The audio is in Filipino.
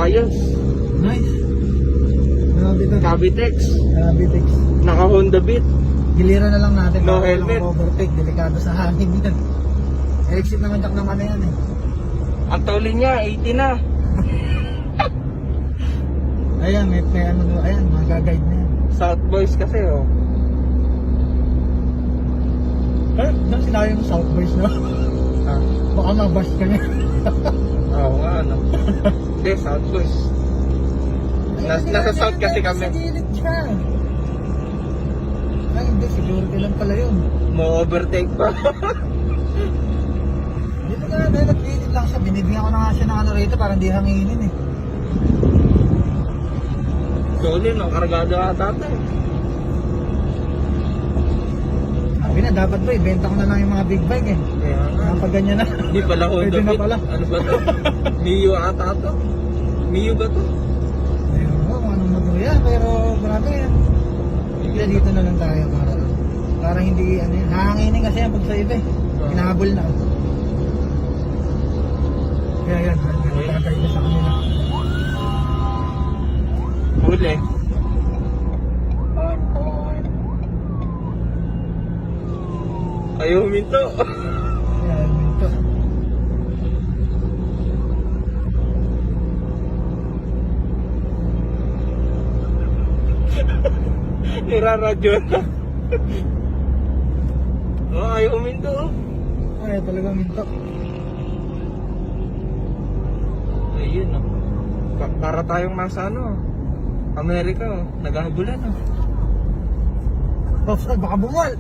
ayos. Nice. Grabe to. Cavitex. Cavitex. Naka Honda Beat. Giliran na lang natin. No baka helmet. overtake. Delikado sa hangin yan. Exit naman jak ng ano yan eh. Ang toli niya, 80 na. Ayan, may ano doon. Ayan, magaguide na yan. South Boys kasi oh. Eh, doon sinabi mo South Boys no? Ah, Baka mabash ka niya. oo nga ano. Hindi, South Boys. Nasa South kasi kami. Sa gilid siya. Ay, hindi. Security lang pala yun. Mo overtake pa. Dito ka na, nag-gilid lang siya. Binibigyan ko na nga siya ng ano rito para hindi hanginin eh. Solid, no? Kargado ata ito. Sabi na, dapat ba, ibenta ko na lang yung mga big bike eh. Kaya nga. Kapag ganyan na. Hindi pala Honda Pwede na Beat. pala. Ano ba to? Mio ata to. Mio ba to? Ayun mo, kung anong motor yan. Pero grabe yan. Hindi, dito na lang tayo para hindi, ano yan. Hahanginin kasi yan pag sa iba eh. Kinahabol na. Kaya yan, nagtatay na sa kanila. Huli. Ayaw huminto. Kaya minto. Niraradyo na. Oh, ayaw huminto. Ay, talaga minto. Ayun oh. Para tayong nasa ano, Amerika oh. Naghahabulan oh. Oh, baka bumuwal.